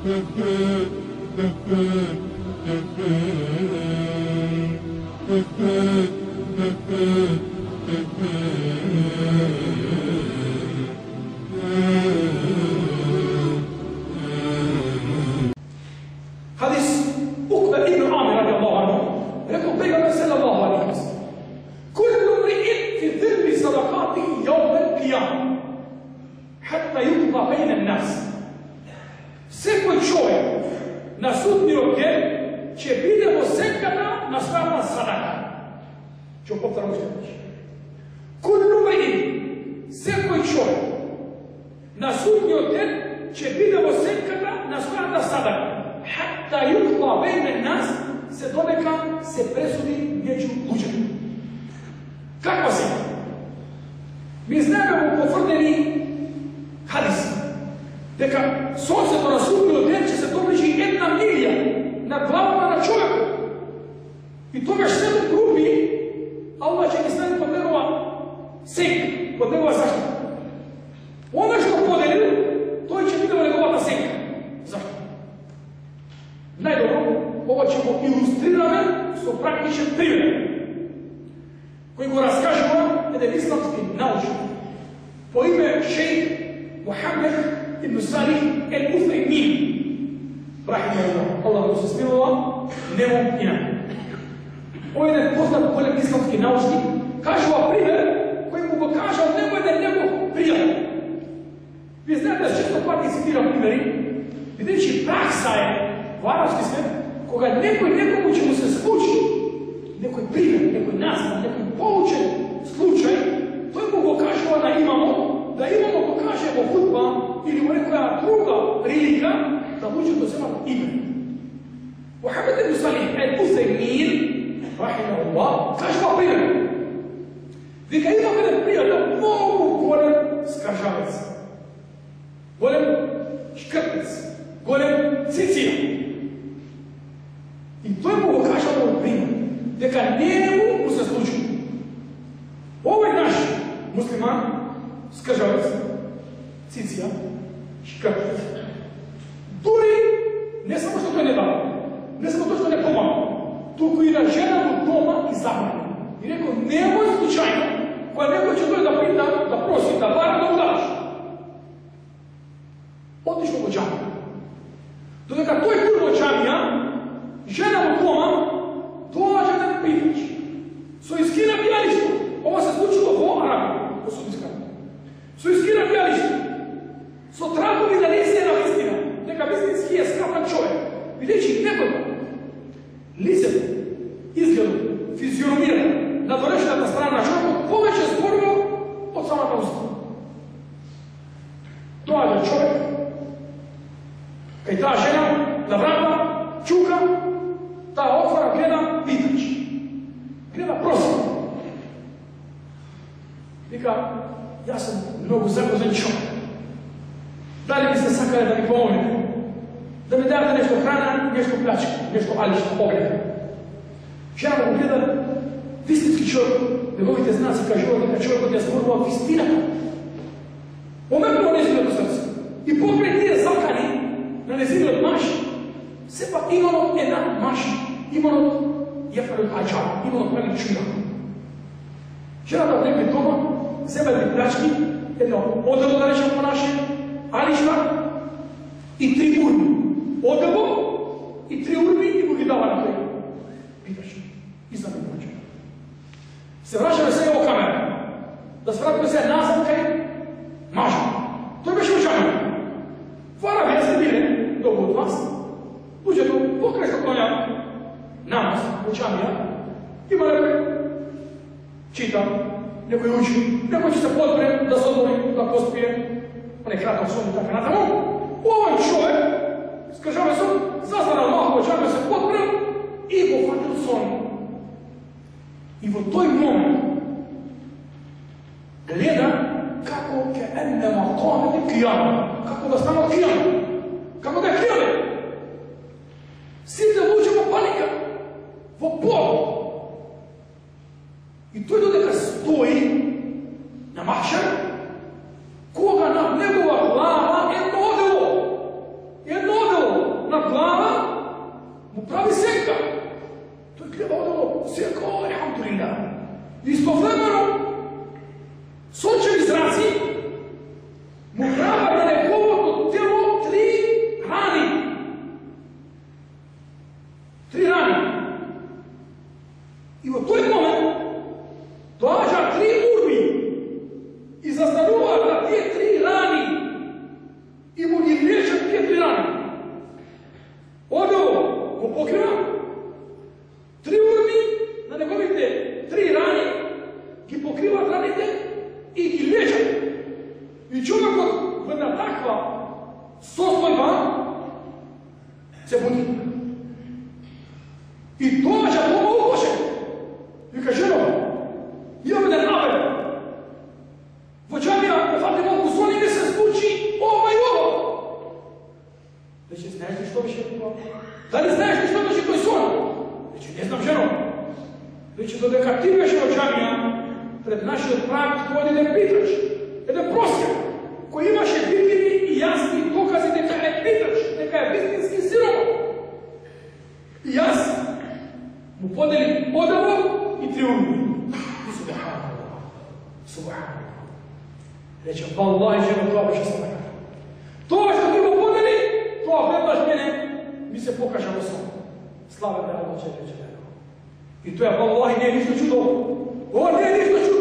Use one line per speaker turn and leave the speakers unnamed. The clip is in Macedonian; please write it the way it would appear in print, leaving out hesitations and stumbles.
حديث عقبة بن عامر رضي الله عنه يقول بيغمبر صلى الله عليه وسلم كل امرئ في ظل صدقاته يوم القيامة حتى يقضى بين الناس. Всеки човек на судниот ден ќе биде во сенката на својата садака. Ќе повторам уште веднаш. Куллу мриин, секој човек на судниот ден ќе биде во сенката на својата садака. Хатта юқда бейне нас, се додека се пресуди меѓу луѓето. Каква се? Ми знаеме во потврдени хадиси дека сонцето на судниот ден ќе се доближи 1 милја на главата на човекот. И тогаш сето групи, Аллах ќе ги стави под негова сенка, под негова заштита. Оно што поделил, тој ќе биде во неговата сенка. Зашто? Најдобро, ова ќе го илустрираме со практичен пример, кој го раскажува еден исламски научник по име шејх Мухамед ибн Салих ел-Уфеймин, рахимахуллах, Аллах го се смилува, нему и нам. Овој еден познат голем исламски научник кажува пример кој му го кажал него еден негов пријател. Ви знаете, аз често пати цитирам примери, бидејќи пракса е во арапски свет, кога некој некому ќе му се случи, некој пример, некој назнак, некој поучен случај, тој му го кажува на имамот, да имамот го каже во хутба или во некоја друга прилика, да луѓето земат име. Мухамед ибн Салих ел-Уфеймин, рахимахуллах, кажува пример. Вика, имам еден пријател, многу голем скажавец, голем шкрпец, голем циција. И тој му го кажа во пример, дека нему му се случи. Овој наш муслиман, скажавец, циција, шкрпец, дури не само што тој не дава, не само тоа што не помага, туку и на жена му дома и забрани. И рекол, немој случајно, кога некој ќе дојде да пита, да проси, да бара, да му дадеш. Отишо во џамија. Додека тој бил во џамија, жена му дома доаѓа да питаш. Со искрена пијалишта. Ова се случило во Арабија, во Судиска. Со искрена пијалишта. Со трагови да не се на вистина, дека вистински е скапан човек. Бидејќи некој лицето, изгледот, физиономијата на дорешната страна на човекот повеќе зборува од самата уста. Доаѓа човек, кај таа жена, на врата, чука, таа отвора, гледа, питач. Гледа, проси. Вика, јас сум многу загрозен човек. Дали би се сакале да ми помогнете? Да ми дадете нешто храна, нешто плячка, нешто алишта, огрев. Жена го гледа, вистински човек, неговите знаци кажуваат дека човекот ја зборува вистината. Помекнува нејзиното срце. И покрај тие закани на нејзиниот маж, сепак имало една маж, имало јефалот аџар, имало прави чуја. Жената влегне дома, зема едни плячки, едно одело да речем по наше, алишта и 3 урми. Одело и 3 урми и му ги дава на тој. Питаш, изнад не плача. Се врачаме сега во камера. Да се вратиме сега назад кај мажа. Тој беше во џамија. Во Арабија сте биле, долго од вас, луѓето покрај што клонја намаз во џамија, има некој чита, некој учи, некој ќе се подпре да се одмори, да поспие, оне краток сон и така натаму. Овој човек, скажаме сон, зазвана малко во џамија се подпре и го фатил сон. И во тој момент гледа како ќе еннема камете кијама, како да станат кијама, како да е кијаме. Сите луѓе во паника, во пол. И тој додека стои на махшер, кога на негова глава едно одело Istovremeno, sunčevi zraci mu prava da nekovo telo tri rani. I u toj moment dođa tri urbi i zastanува na tije tri rani i mu njih liječe tije tri rani. Ono mu pokriva tri urbi na njegovite tri rani, ki pokriva ranite i ki liječe. I čovjek od jedna takva sostojba se budi. I dođa doma u koše. I kaže, imam jedan apel. Vođanija, da fate mogu zvoni mi se spući ovo i ovo. Reče, znaš li što više? Da li znaš li što više koji son? Reče, ne znam ženo. Reče, dodeka ti veše vođanija, pred našim pravim tvoj ne pitaš. Jedan prosjer, koji imaše vidljivi i jasni dokazi neka je pitaš, neka je bistinski siroma. I jaz mu podelim odavno i triumfi. I subhanallah. Reče, vallahi ženo, to više sam nekada. To što ti mu podeli, to gledaš mene, mi se pokažemo sam. Slava da Allah će reći. I to je vallahi nije ništa čudo. Ovo nije ništa čudo.